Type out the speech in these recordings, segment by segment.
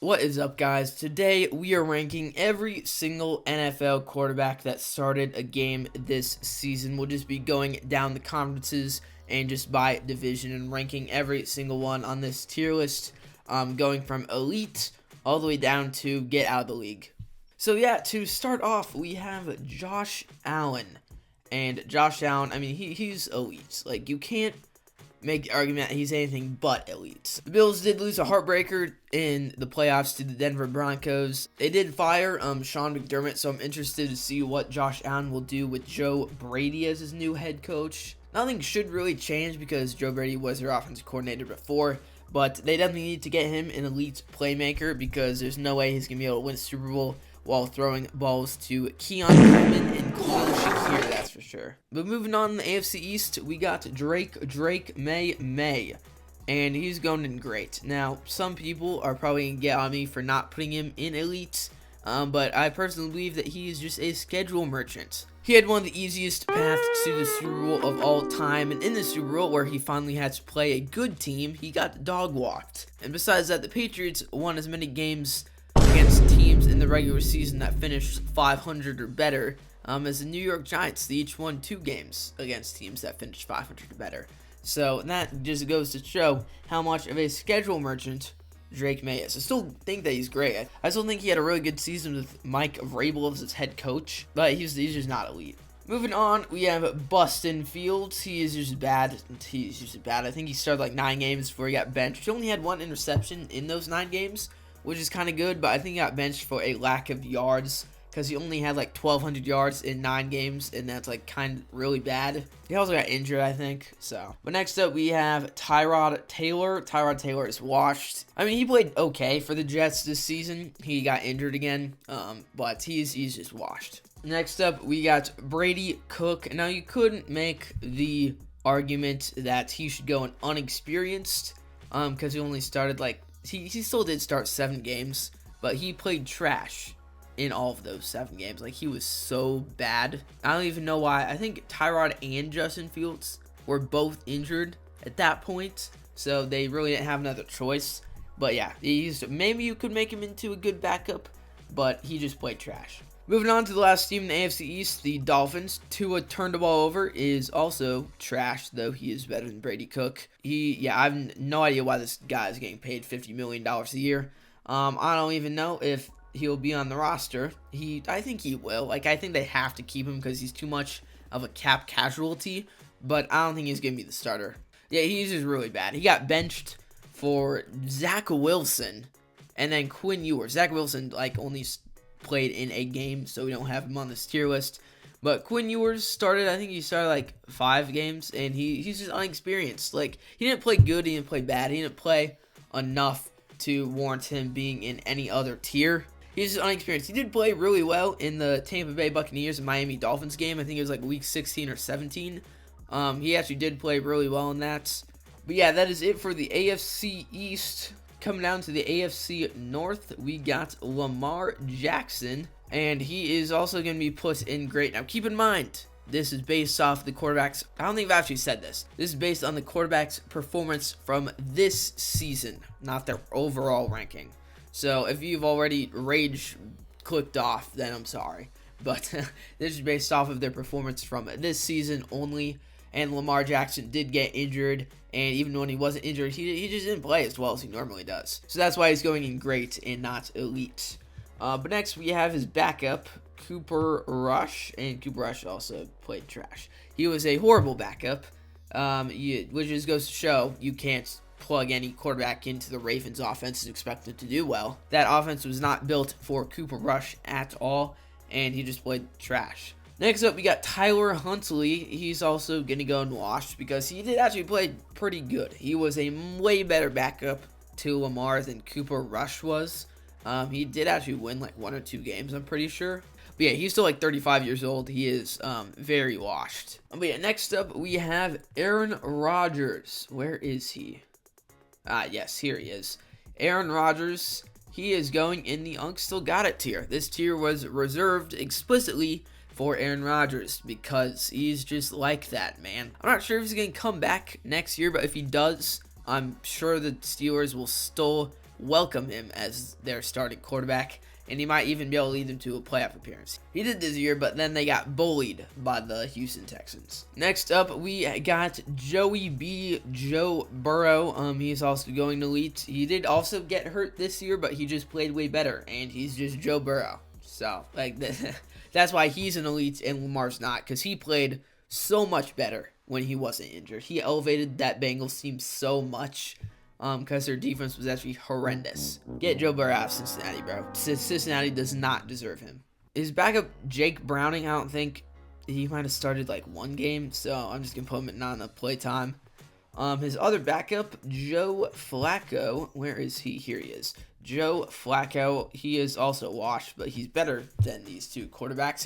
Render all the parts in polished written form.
What is up, guys? Today we are ranking every single NFL quarterback that started a game this season. We'll just be going down the conferences and just by division and ranking every single one on this tier list, going from elite all the way down to get out of the league. So yeah, to start off, we have Josh Allen. And Josh Allen, I mean, he's elite. Like, you can't make the argument that he's anything but elite. The Bills did lose a heartbreaker in the playoffs to the Denver Broncos. They did fire Sean McDermott, so I'm interested to see what Josh Allen will do with Joe Brady as his new head coach. Nothing should really change because Joe Brady was their offensive coordinator before, but they definitely need to get him an elite playmaker because there's no way he's going to be able to win a Super Bowl while throwing balls to Keon Coleman and Khalil Shakir, that's for sure. But moving on in the AFC East, we got Drake May, and he's going in great. Now, some people are probably going to get on me for not putting him in elite, but I personally believe that he's just a schedule merchant. He had one of the easiest paths to the Super Bowl of all time, and in the Super Bowl, where he finally had to play a good team, he got dog walked. And besides that, the Patriots won as many games against teams in the regular season that finished 500 or better, as the New York Giants. They each won 2 games against teams that finished 500 or better. So that just goes to show how much of a schedule merchant Drake May is. I still think that he's great. I still think he had a really good season with Mike Vrabel as his head coach, but he's just not elite. Moving on, we have Bustin Fields. He is just bad. I think he started like 9 games before he got benched. He only had 1 interception in those 9 games, which is kind of good, but I think he got benched for a lack of yards because he only had like 1,200 yards in 9 games, and that's like kind of really bad. He also got injured, I think, so. But next up, we have Tyrod Taylor. Tyrod Taylor is washed. I mean, he played okay for the Jets this season. He got injured again, but he's just washed. Next up, we got Brady Cook. Now, you couldn't make the argument that he should go an unexperienced, because he only started like, he still did start 7 games, but he played trash in all of those 7 games. Like, he was so bad. I don't even know why. I think Tyrod and Justin Fields were both injured at that point, so they really didn't have another choice. But yeah, maybe you could make him into a good backup, but he just played trash. Moving on to the last team in the AFC East, the Dolphins. Tua turned the ball over, is also trash, though he is better than Brady Cook. I have no idea why this guy is getting paid $50 million a year. I don't even know if he'll be on the roster. I think he will. Like, I think they have to keep him because he's too much of a cap casualty, but I don't think he's going to be the starter. Yeah, he's just really bad. He got benched for Zach Wilson and then Quinn Ewers. Zach Wilson, like, only played in a game, so we don't have him on this tier list. But Quinn Ewers started, I think he started like 5 games, and he's just unexperienced. Like, he didn't play good, he didn't play bad, he didn't play enough to warrant him being in any other tier. He's just unexperienced. He did play really well in the Tampa Bay Buccaneers and Miami Dolphins game. I think it was like week 16 or 17. He actually did play really well in that. But yeah, that is it for the AFC East. Coming down to the AFC North, we got Lamar Jackson, and he is also going to be put in great. Now, keep in mind, this is based off the quarterbacks. I don't think I've actually said this. This is based on the quarterback's performance from this season, not their overall ranking. So if you've already rage clicked off, then I'm sorry. But this is based off of their performance from this season only. And Lamar Jackson did get injured, and even when he wasn't injured, he just didn't play as well as he normally does. So that's why he's going in great and not elite. But next, we have his backup, Cooper Rush, and Cooper Rush also played trash. He was a horrible backup, which just goes to show you can't plug any quarterback into the Ravens offense and expect them to do well. That offense was not built for Cooper Rush at all, and he just played trash. Next up, we got Tyler Huntley. He's also going to go and wash because he did actually play pretty good. He was a way better backup to Lamar than Cooper Rush was. He did actually win like 1 or 2 games, I'm pretty sure. But yeah, he's still like 35 years old. He is very washed. But yeah, next up, we have Aaron Rodgers. Where is he? Yes, here he is. Aaron Rodgers, he is going in the Unk Still Got It tier. This tier was reserved explicitly for Aaron Rodgers because he's just like that, man. I'm not sure if he's going to come back next year, but if he does, I'm sure the Steelers will still welcome him as their starting quarterback, and he might even be able to lead them to a playoff appearance. He did this year, but then they got bullied by the Houston Texans. Next up, we got Joe Burrow. He's also going to elite. He did also get hurt this year, but he just played way better, and he's just Joe Burrow. So, like, that's why he's an elite and Lamar's not, because he played so much better when he wasn't injured. He elevated that Bengals team so much because their defense was actually horrendous. Get Joe Burrow out of Cincinnati, bro. Cincinnati does not deserve him. His backup, Jake Browning, I don't think he might have started like one game, so I'm just going to put him at not enough play time. His other backup, Joe Flacco, where is he? Here he is. Joe Flacco, he is also washed, but he's better than these two quarterbacks.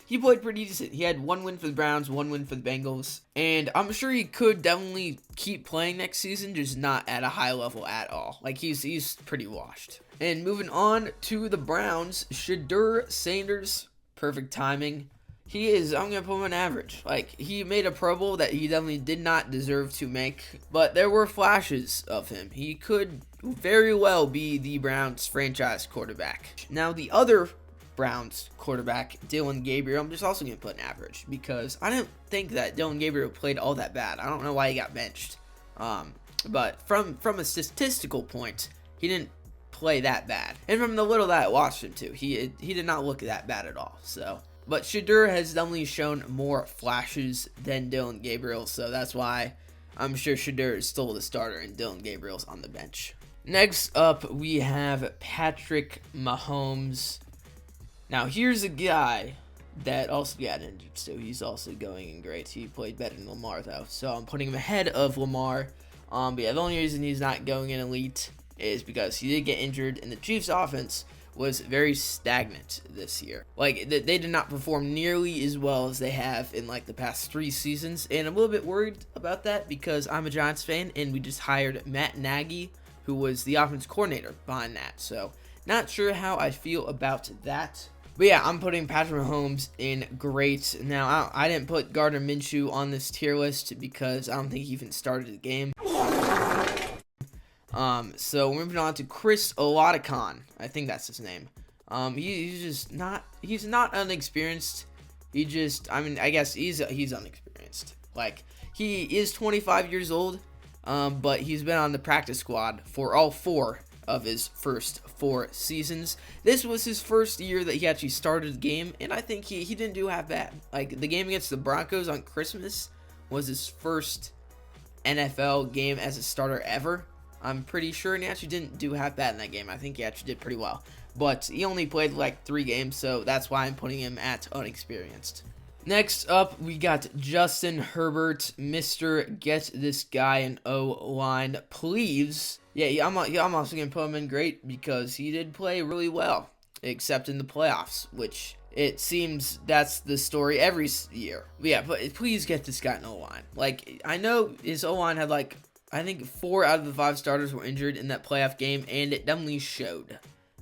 He played pretty decent. He had one win for the Browns, one win for the Bengals, and I'm sure he could definitely keep playing next season, just not at a high level at all. Like, he's pretty washed. And moving on to the Browns, Shedeur Sanders, perfect timing. I'm going to put him on average. Like, he made a Pro Bowl that he definitely did not deserve to make, but there were flashes of him. He could very well be the Browns franchise quarterback. Now, the other Browns quarterback, Dylan Gabriel, I'm just also going to put an average because I didn't think that Dylan Gabriel played all that bad. I don't know why he got benched. But from a statistical point, he didn't play that bad. And from the little that I watched him too, he did not look that bad at all. So, but Shedeur has definitely shown more flashes than Dylan Gabriel, so that's why I'm sure Shedeur is still the starter and Dylan Gabriel's on the bench. Next up, we have Patrick Mahomes. Now, here's a guy that also got injured, so he's also going in great. He played better than Lamar, though, so I'm putting him ahead of Lamar. But yeah, the only reason he's not going in elite is because he did get injured, and the Chiefs' offense was very stagnant this year. Like, they did not perform nearly as well as they have in, like, the past 3 seasons, and I'm a little bit worried about that because I'm a Giants fan, and we just hired Matt Nagy, who was the offense coordinator behind that, so not sure how I feel about that. But yeah, I'm putting Patrick Mahomes in great. Now, I didn't put Gardner Minshew on this tier list because I don't think he even started the game. So moving on to Chris Oladikan. I think that's his name. He's not unexperienced. I guess he's unexperienced. Like, he is 25 years old, but he's been on the practice squad for all 4 of his first 4 seasons. This was his first year that he actually started the game, and I think he didn't do half bad. Like, the game against the Broncos on Christmas was his first NFL game as a starter ever, I'm pretty sure, and he actually didn't do half bad in that game. I think he actually did pretty well, but he only played like 3 games, so that's why I'm putting him at unexperienced. Next up, we got Justin Herbert, Mr. Get This Guy an O-line, please. Yeah, I'm also going to put him in great because he did play really well, except in the playoffs, which it seems that's the story every year. But yeah, but please get this guy an O-line. Like, I know his O-line had, like, I think 4 out of the 5 starters were injured in that playoff game, and it definitely showed.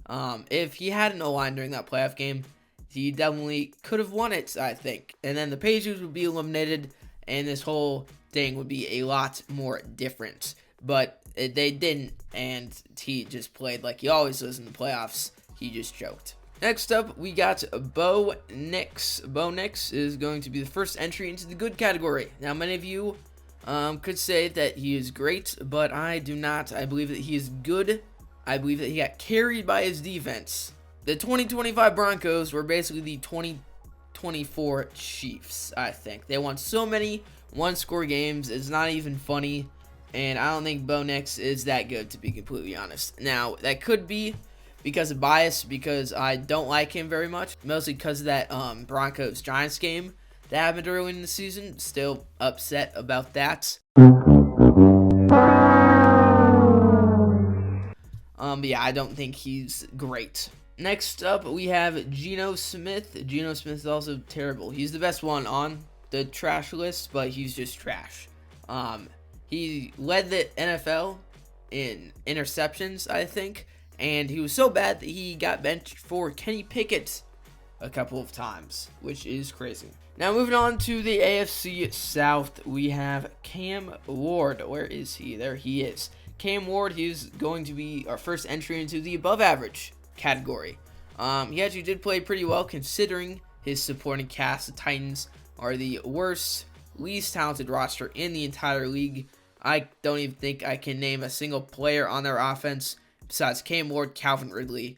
If he had an O-line during that playoff game, he definitely could have won it, I think. And then the Patriots would be eliminated, and this whole thing would be a lot more different. But they didn't, and he just played like he always does in the playoffs. He just choked. Next up, we got Bo Nix. Bo Nix is going to be the first entry into the good category. Now, many of you could say that he is great, but I do not. I believe that he is good. I believe that he got carried by his defense. The 2025 Broncos were basically the 2024 Chiefs, I think. They won so many one-score games, it's not even funny, and I don't think Bo Nix is that good, to be completely honest. Now, that could be because of bias, because I don't like him very much, mostly because of that Broncos-Giants game that happened early in the season. Still upset about that. But yeah, I don't think he's great. Next up, we have Geno Smith. Geno Smith is also terrible. He's the best one on the trash list, but he's just trash. He led the NFL in interceptions, I think, and he was so bad that he got benched for Kenny Pickett a couple of times, which is crazy. Now, moving on to the AFC South, we have Cam Ward. Where is he? There he is. Cam Ward, he's going to be our first entry into the above average category. He actually did play pretty well considering his supporting cast. The Titans are the worst, least talented roster in the entire league. I don't even think I can name a single player on their offense besides Cam Ward, Calvin Ridley.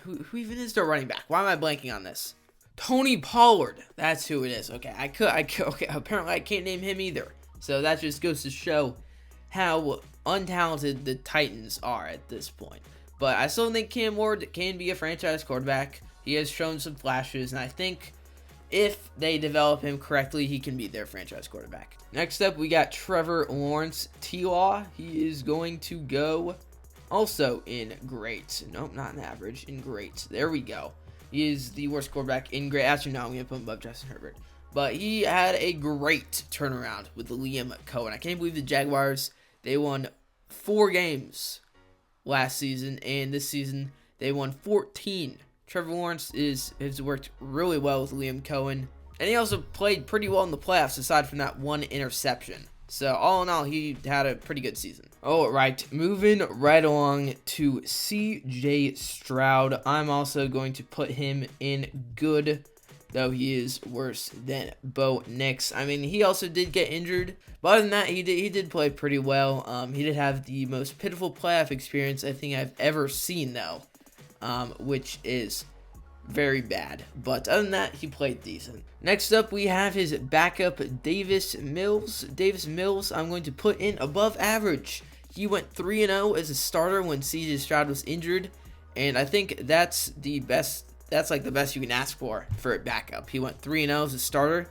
Who even is their running back? Why am I blanking on this? Tony Pollard. That's who it is. Okay, I could. Okay, apparently I can't name him either. So that just goes to show how untalented the Titans are at this point. But I still think Cam Ward can be a franchise quarterback. He has shown some flashes, and I think if they develop him correctly, he can be their franchise quarterback. Next up, we got Trevor Lawrence T-Law. He is going to go also in great. Nope, not in average, in great. There we go. He is the worst quarterback in great. Actually, no, I'm going to put him above Justin Herbert. But he had a great turnaround with Liam Cohen. I can't believe the Jaguars, they won 4 games last season, and this season they won 14. Trevor Lawrence has worked really well with Liam Cohen, and he also played pretty well in the playoffs aside from that one interception. So all in all, he had a pretty good season. All right, moving right along to C.J. Stroud. I'm also going to put him in good, though he is worse than Bo Nix. I mean, he also did get injured, but other than that, he did play pretty well. He did have the most pitiful playoff experience I think I've ever seen, though, which is very bad. But other than that, he played decent. Next up, we have his backup, Davis Mills. Davis Mills, I'm going to put in above average. He went 3-0 as a starter when C.J. Stroud was injured, and I think that's the best. That's like the best you can ask for a backup. He went 3-0 as a starter.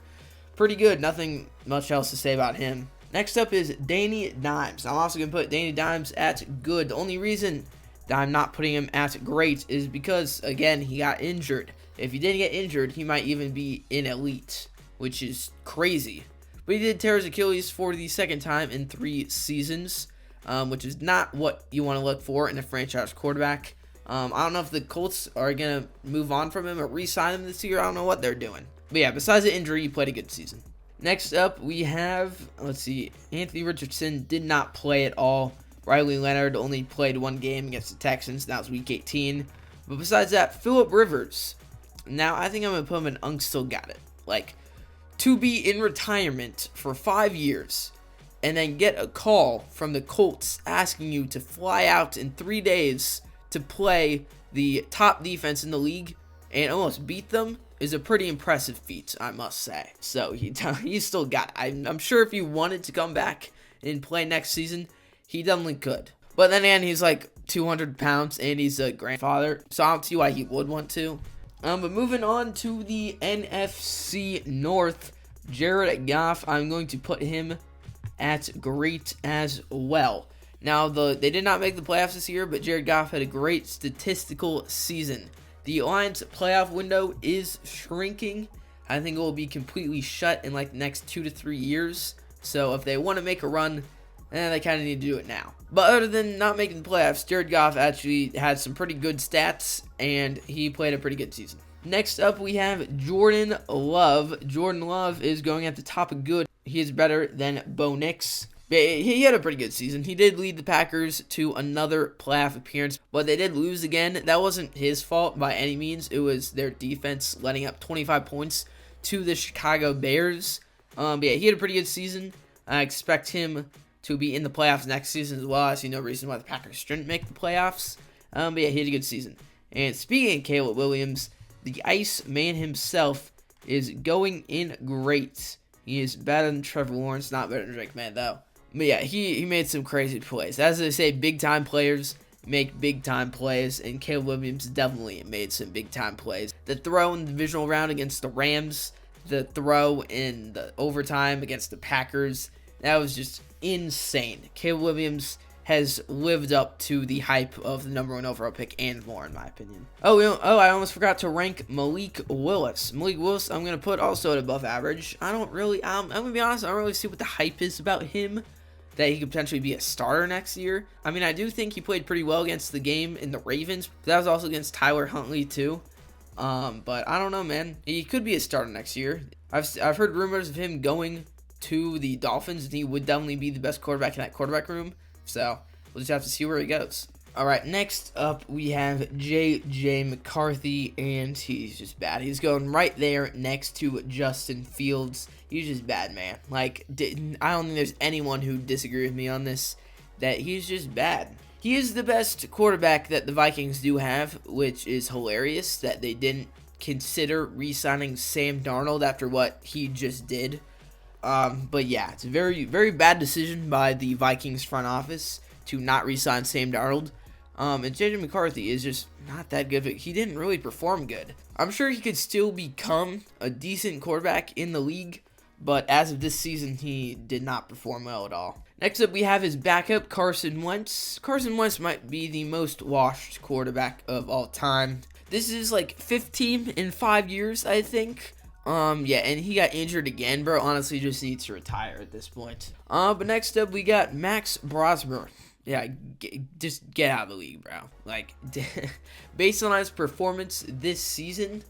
Pretty good. Nothing much else to say about him. Next up is Danny Dimes. I'm also going to put Danny Dimes at good. The only reason that I'm not putting him at great is because, again, he got injured. If he didn't get injured, he might even be in elite, which is crazy. But he did tear his Achilles for the second time in 3 seasons, which is not what you want to look for in a franchise quarterback. I don't know if the Colts are going to move on from him or re-sign him this year. I don't know what they're doing. But yeah, besides the injury, he played a good season. Next up, we have, Anthony Richardson did not play at all. Riley Leonard only played 1 game against the Texans. That was week 18. But besides that, Phillip Rivers. Now, I think I'm going to put him in Unk still got it. Like, to be in retirement for 5 years and then get a call from the Colts asking you to fly out in 3 days to play the top defense in the league and almost beat them is a pretty impressive feat, I must say. So he still got it. I'm sure if he wanted to come back and play next season, he definitely could. But then again, he's like 200 pounds and he's a grandfather, so I don't see why he would want to. But moving on to the NFC North, Jared Goff, I'm going to put him at great as well. Now, they did not make the playoffs this year, but Jared Goff had a great statistical season. The Lions' playoff window is shrinking. I think it will be completely shut in like the next 2 to 3 years. So if they want to make a run, they kind of need to do it now. But other than not making the playoffs, Jared Goff actually had some pretty good stats, and he played a pretty good season. Next up, we have Jordan Love. Jordan Love is going at the top of good. He is better than Bo Nix. He had a pretty good season. He did lead the Packers to another playoff appearance, but they did lose again. That wasn't his fault by any means. It was their defense letting up 25 points to the Chicago Bears. But yeah, he had a pretty good season. I expect him to be in the playoffs next season as well. I see no reason why the Packers shouldn't make the playoffs. But yeah, he had a good season. And speaking of Caleb Williams, the Ice Man himself is going in great. He is better than Trevor Lawrence, not better than Drake May, though. But yeah, he made some crazy plays. As they say, big-time players make big-time plays, and Caleb Williams definitely made some big-time plays. The throw in the divisional round against the Rams, the throw in the overtime against the Packers, that was just insane. Caleb Williams has lived up to the hype of the number 1 overall pick and more, in my opinion. I almost forgot to rank Malik Willis. Malik Willis, I'm going to put also at above average. I'm going to be honest, I don't really see what the hype is about him, that he could potentially be a starter next year. I mean, I do think he played pretty well against the game in the Ravens, but that was also against Tyler Huntley, too. But I don't know, man. He could be a starter next year. I've heard rumors of him going to the Dolphins, and he would definitely be the best quarterback in that quarterback room. So, we'll just have to see where he goes. All right, next up we have J.J. McCarthy, and he's just bad. He's going right there next to Justin Fields. He's just bad, man. Like, I don't think there's anyone who disagrees with me on this, that he's just bad. He is the best quarterback that the Vikings do have, which is hilarious that they didn't consider re-signing Sam Darnold after what he just did. But yeah, it's a very, very bad decision by the Vikings front office to not re-sign Sam Darnold. And J.J. McCarthy is just not that good. He didn't really perform good. I'm sure he could still become a decent quarterback in the league, but as of this season, he did not perform well at all. Next up, we have his backup, Carson Wentz. Carson Wentz might be the most washed quarterback of all time. This is like 15 in 5 years, I think. Yeah, and he got injured again, bro. Honestly, just needs to retire at this point. But next up, we got Max Brosmer. Yeah, just get out of the league, bro. Like, based on his performance this season,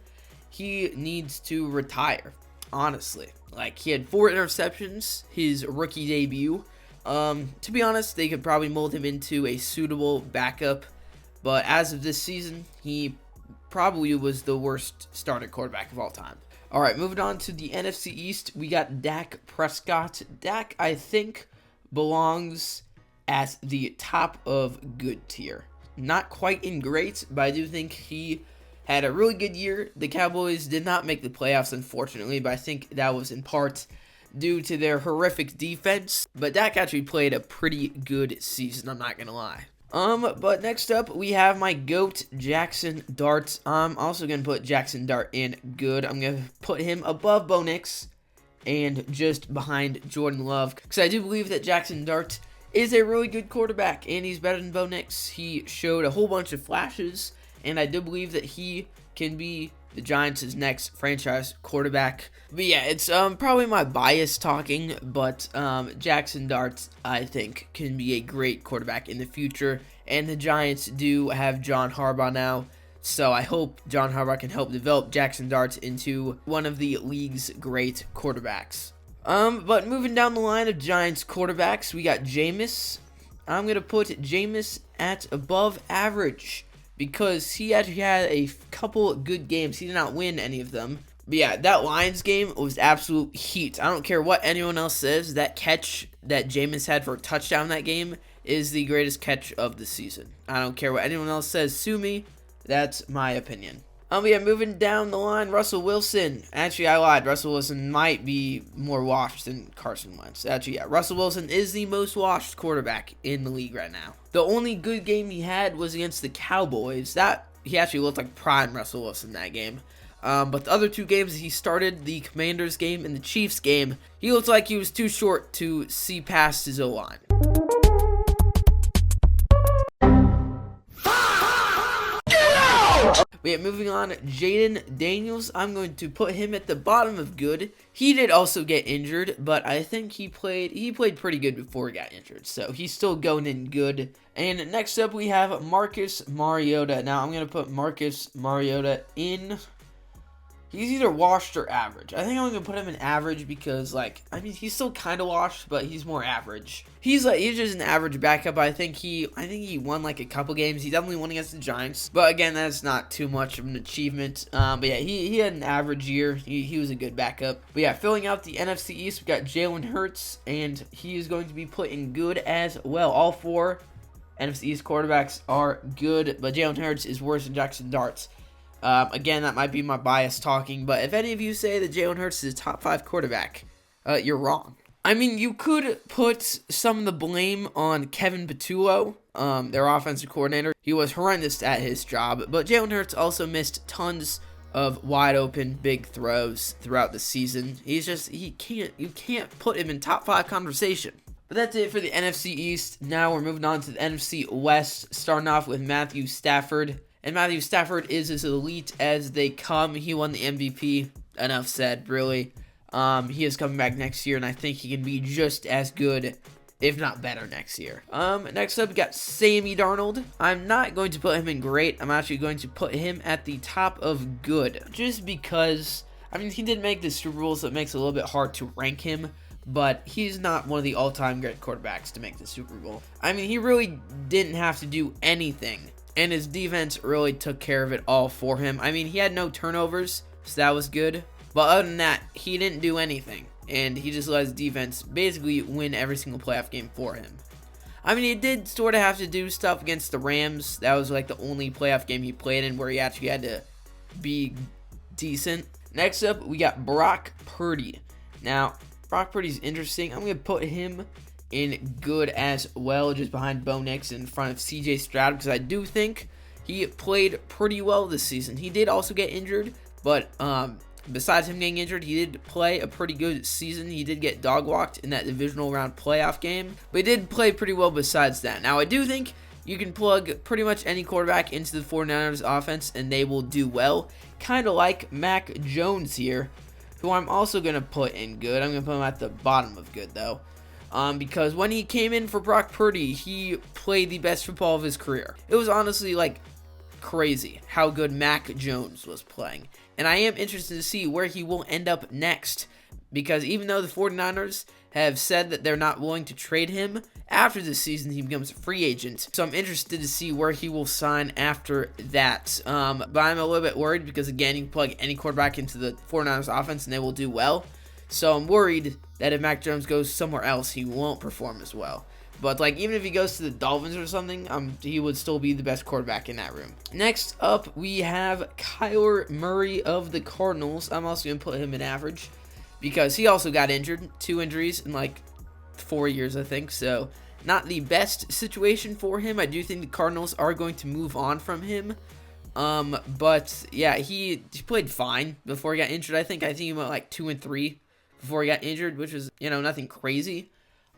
he needs to retire, honestly. Like, he had 4 interceptions his rookie debut. To be honest, they could probably mold him into a suitable backup, but as of this season, he probably was the worst starting quarterback of all time. All right, moving on to the NFC East, we got Dak Prescott. Dak, I think, belongs at the top of good tier. Not quite in great, but I do think he had a really good year. The Cowboys did not make the playoffs, unfortunately, but I think that was in part due to their horrific defense. But Dak actually played a pretty good season, I'm not gonna lie. But next up, we have my GOAT, Jackson Dart. I'm also going to put Jackson Dart in good. I'm going to put him above Bo Nix and just behind Jordan Love, because I do believe that Jackson Dart is a really good quarterback, and he's better than Bo Nix. He showed a whole bunch of flashes, and I do believe that he can be the Giants' next franchise quarterback. But yeah, it's probably my bias talking, but Jackson Dart, I think, can be a great quarterback in the future, and the Giants do have John Harbaugh now, so I hope John Harbaugh can help develop Jackson Dart into one of the league's great quarterbacks. But moving down the line of Giants quarterbacks, we got Jameis. I'm going to put Jameis at above average, because he actually had a couple good games. He did not win any of them. But yeah, that Lions game was absolute heat. I don't care what anyone else says. That catch that Jameis had for a touchdown that game is the greatest catch of the season. I don't care what anyone else says. Sue me. That's my opinion. Yeah, moving down the line, Russell Wilson. Actually, I lied. Russell Wilson might be more washed than Carson Wentz. Actually, yeah, Russell Wilson is the most washed quarterback in the league right now. The only good game he had was against the Cowboys. That he actually looked like prime Russell Wilson that game. But the other 2 games he started, the Commanders game and the Chiefs game, he looked like he was too short to see past his O-line. We are moving on, Jaden Daniels. I'm going to put him at the bottom of good. He did also get injured, but I think he played pretty good before he got injured, so he's still going in good. And next up, we have Marcus Mariota. Now, I'm going to put Marcus Mariota in. He's either washed or average. I think I'm going to put him in average because, like, I mean, he's still kind of washed, but he's more average. He's just an average backup. I think he won, like, a couple games. He definitely won against the Giants. But, again, that's not too much of an achievement. But, yeah, he had an average year. He was a good backup. But, yeah, filling out the NFC East, we got Jalen Hurts, and he is going to be put in good as well. All 4 NFC East quarterbacks are good, but Jalen Hurts is worse than Jackson Dart. Again, that might be my bias talking, but if any of you say that Jalen Hurts is a top 5 quarterback, you're wrong. I mean, you could put some of the blame on Kevin Patullo, their offensive coordinator. He was horrendous at his job, but Jalen Hurts also missed tons of wide open big throws throughout the season. You can't put him in top 5 conversation. But that's it for the NFC East. Now we're moving on to the NFC West, starting off with Matthew Stafford. And Matthew Stafford is as elite as they come. He won the MVP. Enough said, really. He is coming back next year, and I think he can be just as good, if not better, next year. Next up, we got Sammy Darnold. I'm not going to put him in great. I'm actually going to put him at the top of good. Just because, I mean, he did make the Super Bowl, so it makes it a little bit hard to rank him. but he's not one of the all-time great quarterbacks to make the Super Bowl. I mean, he really didn't have to do anything, and his defense really took care of it all for him. I mean, he had no turnovers, so that was good. But other than that, he didn't do anything, and he just let his defense basically win every single playoff game for him. I mean, he did sort of have to do stuff against the Rams. That was like the only playoff game he played in where he actually had to be decent. Next up, we got Brock Purdy. Now, Brock Purdy's interesting. I'm going to put him in good as well, just behind Bo Nix in front of CJ Stroud, because I do think he played pretty well this season. He did also get injured, but besides him getting injured, he did play a pretty good season. He did get dog-walked in that divisional round playoff game, but he did play pretty well besides that. Now, I do think you can plug pretty much any quarterback into the 49ers offense, and they will do well, kind of like Mac Jones here, who I'm also going to put in good. I'm going to put him at the bottom of good, though, because when he came in for Brock Purdy, he played the best football of his career. It was honestly, like, crazy how good Mac Jones was playing. And I am interested to see where he will end up next, because even though the 49ers have said that they're not willing to trade him, after this season he becomes a free agent. So I'm interested to see where he will sign after that. But I'm a little bit worried because, again, you can plug any quarterback into the 49ers offense and they will do well. So I'm worried that if Mac Jones goes somewhere else, he won't perform as well. But, like, even if he goes to the Dolphins or something, he would still be the best quarterback in that room. Next up, we have Kyler Murray of the Cardinals. I'm also going to put him in average because he also got injured. 2 injuries in, like, 4 years, I think. So, not the best situation for him. I do think the Cardinals are going to move on from him. But, yeah, he played fine before he got injured. I think he went, like, 2-3 before he got injured, which was, nothing crazy.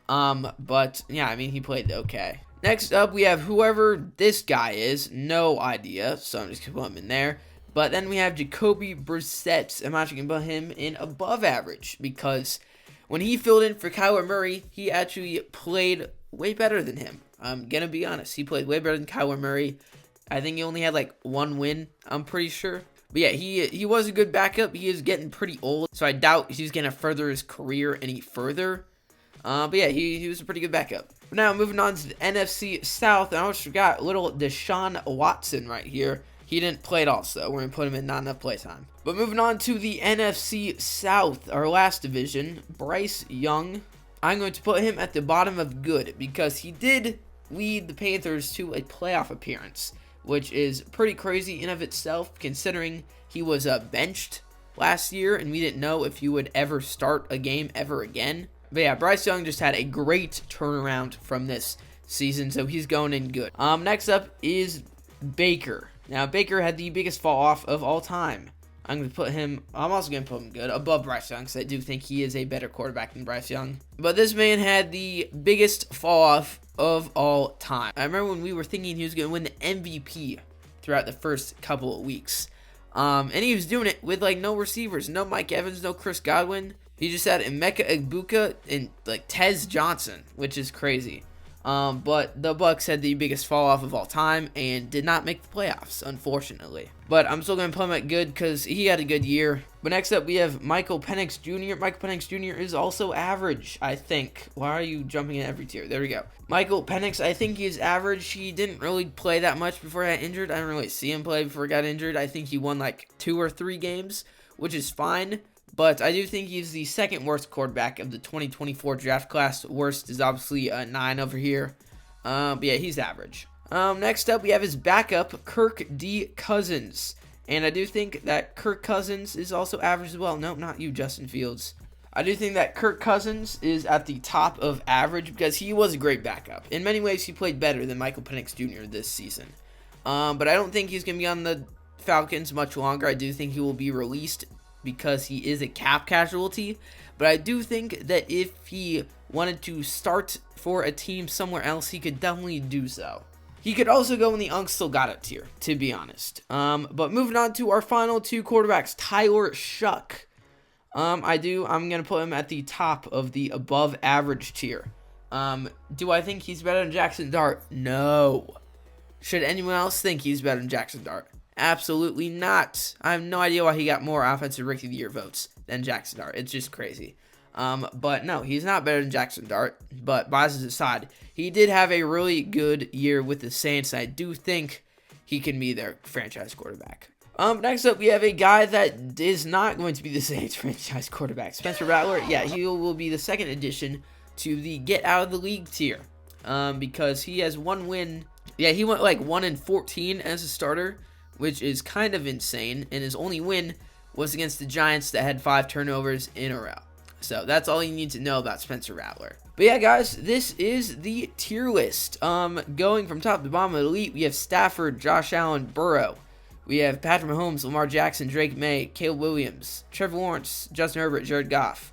But yeah, I mean, he played okay. Next up, we have whoever this guy is. No idea, so I'm just gonna put him in there. But then we have Jacoby Brissett. I'm actually gonna put him in above average because when he filled in for Kyler Murray, he actually played way better than him. I'm gonna be honest. He played way better than Kyler Murray. I think he only had like 1 win, I'm pretty sure. But yeah, he was a good backup. He is getting pretty old, so I doubt he's gonna further his career any further. But yeah, he was a pretty good backup. But now moving on to the NFC South, and I almost forgot little Deshaun Watson right here. He didn't play at all, so we're going to put him in not enough playtime. But moving on to the NFC South, our last division, Bryce Young. I'm going to put him at the bottom of good because he did lead the Panthers to a playoff appearance, which is pretty crazy in of itself considering he was benched last year and we didn't know if he would ever start a game ever again. But yeah, Bryce Young just had a great turnaround from this season, so he's going in good. Next up is Baker. Now, Baker had the biggest fall off of all time. I'm also going to put him good, above Bryce Young, because I do think he is a better quarterback than Bryce Young. But this man had the biggest fall off of all time. I remember when we were thinking he was going to win the MVP throughout the first couple of weeks. And he was doing it with, like, no receivers, no Mike Evans, no Chris Godwin. He just had Emeka Egbuka and, like, Tez Johnson, which is crazy. But the Bucs had the biggest fall off of all time and did not make the playoffs, unfortunately. But I'm still going to put him at good because he had a good year. But next up, we have Michael Penix Jr. Michael Penix Jr. is also average, I think. Why are you jumping in every tier? There we go. Michael Penix, I think he's average. He didn't really play that much before he got injured. I didn't really see him play before he got injured. I think he won like 2 or 3 games, which is fine. But I do think he's the second worst quarterback of the 2024 draft class. Worst is obviously 9 over here. But yeah, he's average. Next up, we have his backup, Kirk D. Cousins. And I do think that Kirk Cousins is also average as well. Nope, not you, Justin Fields. I do think that Kirk Cousins is at the top of average because he was a great backup. In many ways, he played better than Michael Penix Jr. this season. But I don't think he's going to be on the Falcons much longer. I do think he will be released because he is a cap casualty. But I do think that if he wanted to start for a team somewhere else, he could definitely do so. He could also go in the Unc Still Got It tier, to be honest. But moving on to our final 2 quarterbacks, Tyler Shuck. I'm going to put him at the top of the above average tier. Do I think he's better than Jackson Dart? No. Should anyone else think he's better than Jackson Dart? Absolutely not. I have no idea why he got more offensive rookie of the year votes than Jackson Dart. It's just crazy. But no, he's not better than Jackson Dart. But biases aside, he did have a really good year with the Saints. I do think he can be their franchise quarterback. Next up, we have a guy that is not going to be the Saints franchise quarterback. Spencer Rattler, yeah, he will be the second addition to the Get Out of the League tier. Because he has one win. Yeah, he went like 1-14 as a starter, which is kind of insane. And his only win was against the Giants that had 5 turnovers in a row. So that's all you need to know about Spencer Rattler. But yeah, guys, this is the tier list. Going from top to bottom of the elite, we have Stafford, Josh Allen, Burrow. We have Patrick Mahomes, Lamar Jackson, Drake May, Caleb Williams, Trevor Lawrence, Justin Herbert, Jared Goff.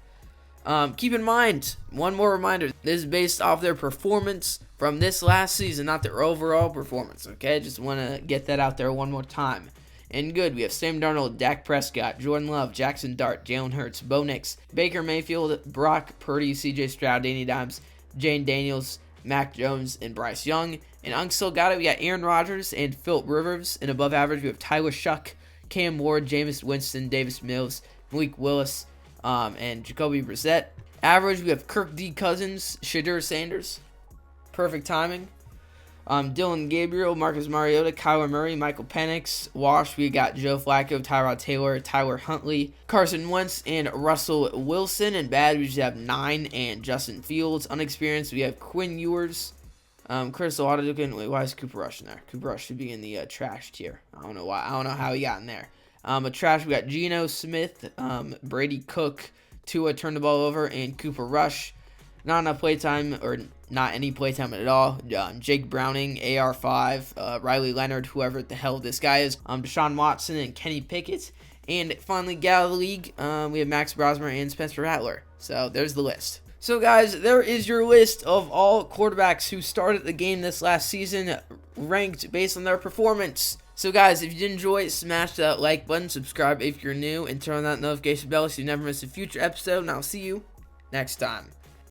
Keep in mind, one more reminder, this is based off their performance from this last season, not their overall performance, okay? Just want to get that out there one more time. And good, we have Sam Darnold, Dak Prescott, Jordan Love, Jackson Dart, Jalen Hurts, Bo Nix, Baker Mayfield, Brock Purdy, CJ Stroud, Danny Dimes, Jane Daniels, Mac Jones, and Bryce Young. And still got it, we got Aaron Rodgers and Philip Rivers. And above average, we have Tyler Shuck, Cam Ward, Jameis Winston, Davis Mills, Malik Willis, and Jacoby Brissett. Average, we have Kirk D. Cousins, Shadur Sanders. Perfect timing. Dylan Gabriel, Marcus Mariota, Kyler Murray, Michael Penix. Wash, we got Joe Flacco, Tyrod Taylor, Tyler Huntley, Carson Wentz, and Russell Wilson. And bad, we just have 9 and Justin Fields. Unexperienced, we have Quinn Ewers, Chris Olajuwon. Wait, why is Cooper Rush in there? Cooper Rush should be in the trash tier. I don't know why. I don't know how he got in there. But trash, we got Geno Smith, Brady Cook, Tua turned the ball over, and Cooper Rush. Not enough playtime, or not any playtime at all. Jake Browning, AR5, Riley Leonard, whoever the hell this guy is. Deshaun Watson and Kenny Pickett. And finally, Get Out of the League, we have Max Brosmer and Spencer Rattler. So there's the list. So guys, there is your list of all quarterbacks who started the game this last season, ranked based on their performance. So guys, if you did enjoy, smash that like button, subscribe if you're new, and turn on that notification bell so you never miss a future episode, and I'll see you next time.